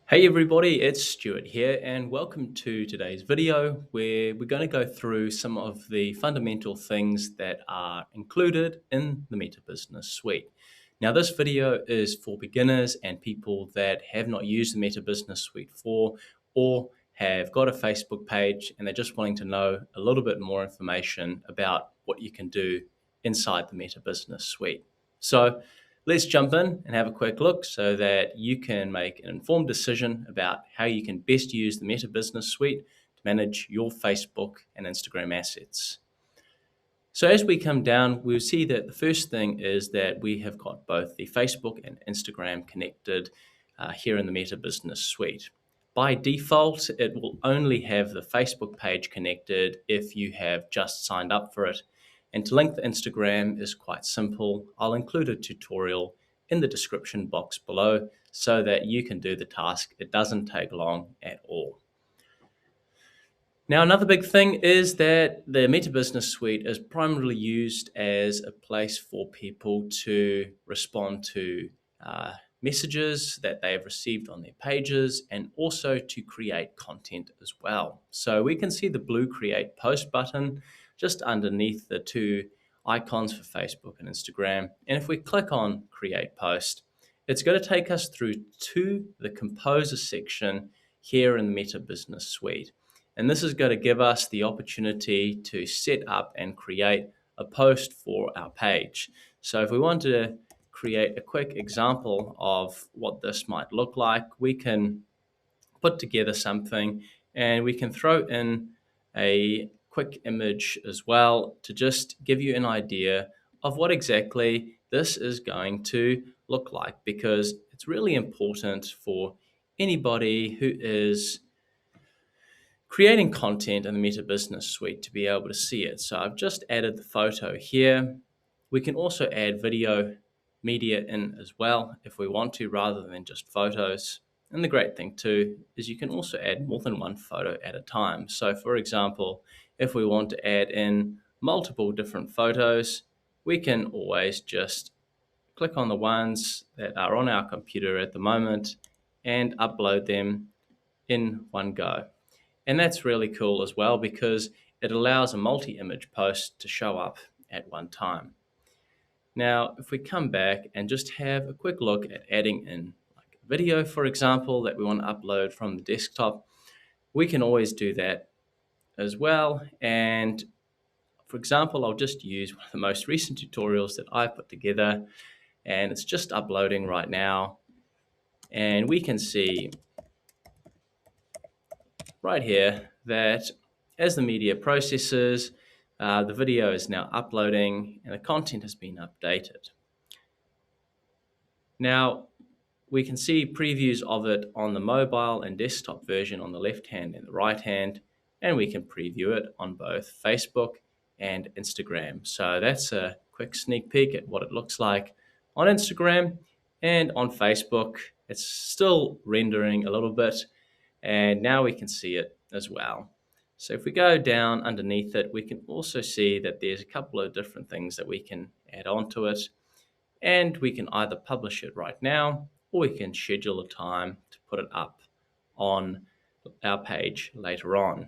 Hey everybody, it's Stuart here and welcome to today's video where we're going to go through some of the fundamental things that are included in the Meta Business Suite. Now this video is for beginners and people that have not used the Meta Business Suite before or have got a Facebook page and they're just wanting to know a little bit more information about what you can do inside the Meta Business Suite. So let's jump in and have a quick look so that you can make an informed decision about how you can best use the Meta Business Suite to manage your Facebook and Instagram assets. So as we come down, we'll see that the first thing is that we have got both the Facebook and Instagram connected here in the Meta Business Suite. By default, it will only have the Facebook page connected if you have just signed up for it. And to link the Instagram is quite simple. I'll include a tutorial in the description box below so that you can do the task. It doesn't take long at all. Now, another big thing is that the Meta Business Suite is primarily used as a place for people to respond to messages that they have received on their pages and also to create content as well. So we can see the blue Create Post button just underneath the two icons for Facebook and Instagram. And if we click on Create Post, it's going to take us through to the Composer section here in the Meta Business Suite. And this is going to give us the opportunity to set up and create a post for our page. So if we want to create a quick example of what this might look like, we can put together something and we can throw in a quick image as well to just give you an idea of what exactly this is going to look like, because it's really important for anybody who is creating content in the Meta Business Suite to be able to see it. So I've just added the photo here. We can also add video media in as well if we want to, rather than just photos. And the great thing too is you can also add more than one photo at a time. So for example, if we want to add in multiple different photos, we can always just click on the ones that are on our computer at the moment and upload them in one go. And that's really cool as well because it allows a multi-image post to show up at one time. Now, if we come back and just have a quick look at adding in like a video, for example, that we want to upload from the desktop, we can always do that as well. And for example, I'll just use one of the most recent tutorials that I put together, and it's just uploading right now. And we can see right here that as the media processes, the video is now uploading and the content has been updated. Now, we can see previews of it on the mobile and desktop version on the left hand and the right hand, and we can preview it on both Facebook and Instagram. So that's a quick sneak peek at what it looks like on Instagram, and on Facebook. It's still rendering a little bit, and now we can see it as well. So if we go down underneath it, we can also see that there's a couple of different things that we can add on to it. And we can either publish it right now, or we can schedule a time to put it up on our page later on.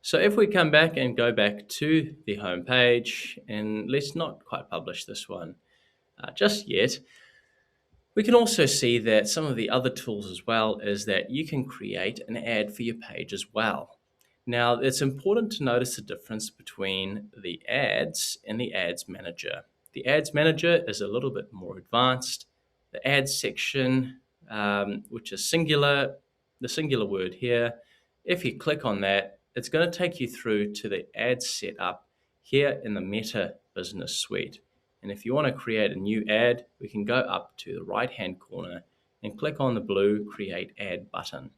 So if we come back and go back to the home page, and let's not quite publish this one just yet, we can also see that some of the other tools as well is that you can create an ad for your page as well. Now, it's important to notice the difference between the ads and the ads manager. The ads manager is a little bit more advanced. The ads section, which is singular, the singular word here, if you click on that, it's going to take you through to the ads setup here in the Meta Business Suite. And if you want to create a new ad, we can go up to the right-hand corner and click on the blue Create Ad button.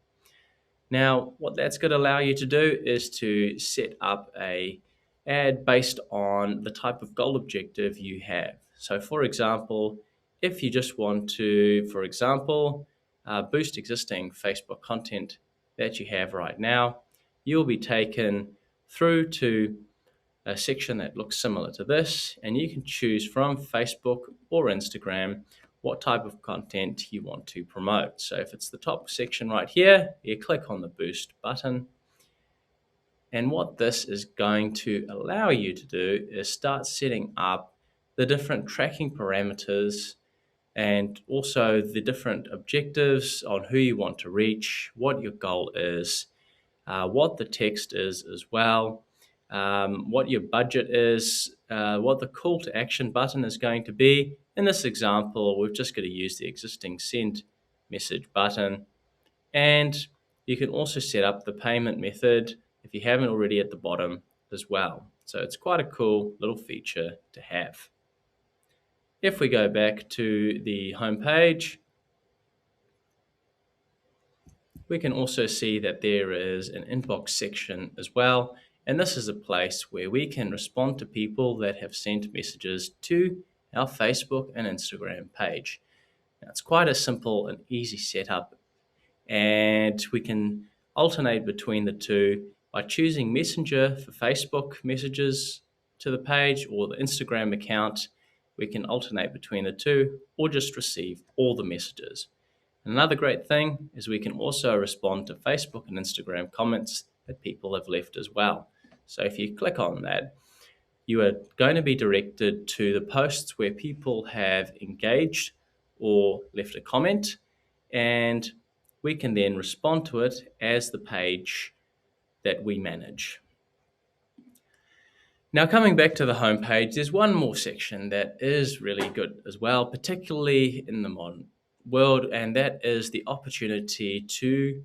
Now, what that's going to allow you to do is to set up a ad based on the type of goal objective you have. So for example, if you just want to, for example, boost existing Facebook content that you have right now, you'll be taken through to a section that looks similar to this, and you can choose from Facebook or Instagram what type of content you want to promote. So if it's the top section right here, you click on the boost button. And what this is going to allow you to do is start setting up the different tracking parameters and also the different objectives on who you want to reach, what your goal is, what the text is as well, what your budget is, what the call to action button is going to be. In this example, we're just going to use the existing send message button. And you can also set up the payment method if you haven't already at the bottom as well. So it's quite a cool little feature to have. If we go back to the home page, we can also see that there is an inbox section as well. And this is a place where we can respond to people that have sent messages to our Facebook and Instagram page. Now, it's quite a simple and easy setup, and we can alternate between the two by choosing Messenger for Facebook messages to the page or the Instagram account. We can alternate between the two or just receive all the messages. Another great thing is we can also respond to Facebook and Instagram comments that people have left as well. So if you click on that, you are going to be directed to the posts where people have engaged or left a comment, and we can then respond to it as the page that we manage. Now, coming back to the home page, there's one more section that is really good as well, particularly in the modern world, and that is the opportunity to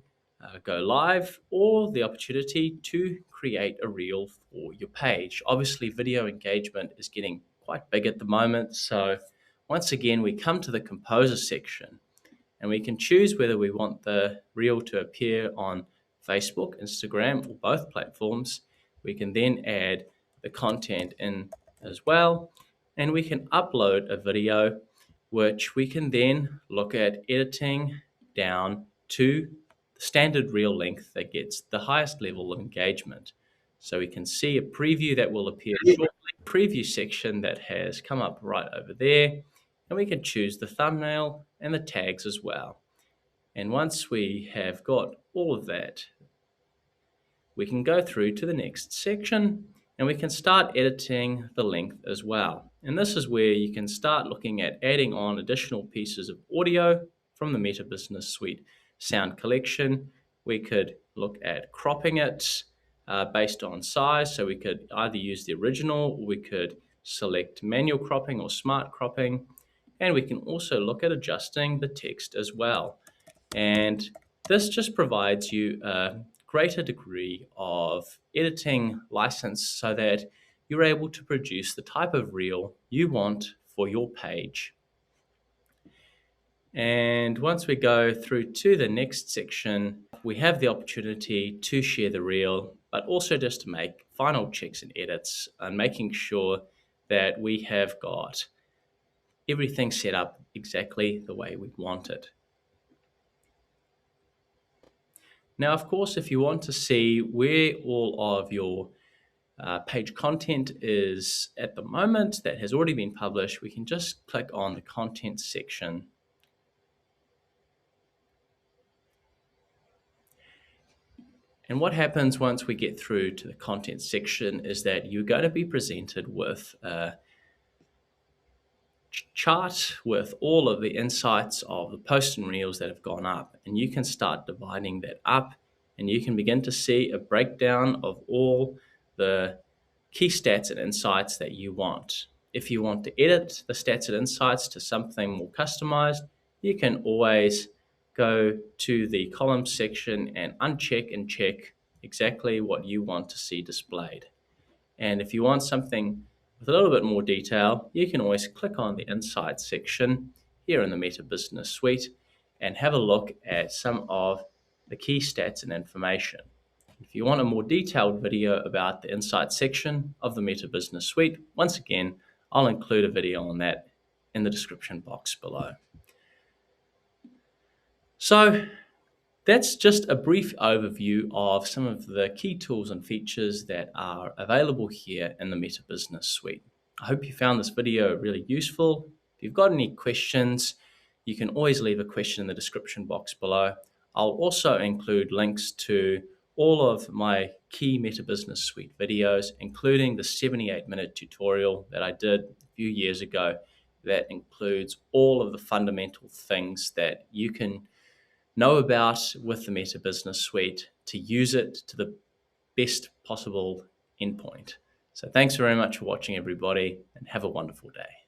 go live or the opportunity to create a reel for your page. Obviously, video engagement is getting quite big at the moment, so once again, we come to the composer section and we can choose whether we want the reel to appear on Facebook, Instagram, or both platforms. We can then add the content in as well, and we can upload a video which we can then look at editing down to the standard reel length that gets the highest level of engagement. So we can see a preview that will appear shortly, preview section that has come up right over there, and we can choose the thumbnail and the tags as well. And once we have got all of that, we can go through to the next section and we can start editing the length as well. And this is where you can start looking at adding on additional pieces of audio from the Meta Business Suite sound collection. We could look at cropping it based on size. So we could either use the original or we could select manual cropping or smart cropping. And we can also look at adjusting the text as well. And this just provides you a greater degree of editing license so that you're able to produce the type of reel you want for your page. And once we go through to the next section, we have the opportunity to share the reel, but also just to make final checks and edits and making sure that we have got everything set up exactly the way we want it. Now, of course, if you want to see where all of your page content is at the moment that has already been published, we can just click on the content section. And what happens once we get through to the content section is that you're going to be presented with a chart with all of the insights of the posts and reels that have gone up. And you can start dividing that up and you can begin to see a breakdown of all the key stats and insights that you want. If you want to edit the stats and insights to something more customized, you can always go to the columns section and uncheck and check exactly what you want to see displayed. And if you want something with a little bit more detail, you can always click on the Insights section here in the Meta Business Suite and have a look at some of the key stats and information. If you want a more detailed video about the Insights section of the Meta Business Suite, once again, I'll include a video on that in the description box below. So that's just a brief overview of some of the key tools and features that are available here in the Meta Business Suite. I hope you found this video really useful. If you've got any questions, you can always leave a question in the description box below. I'll also include links to all of my key Meta Business Suite videos, including the 78-minute tutorial that I did a few years ago that includes all of the fundamental things that you can know about with the Meta Business Suite to use it to the best possible endpoint. So thanks very much for watching, everybody, and have a wonderful day.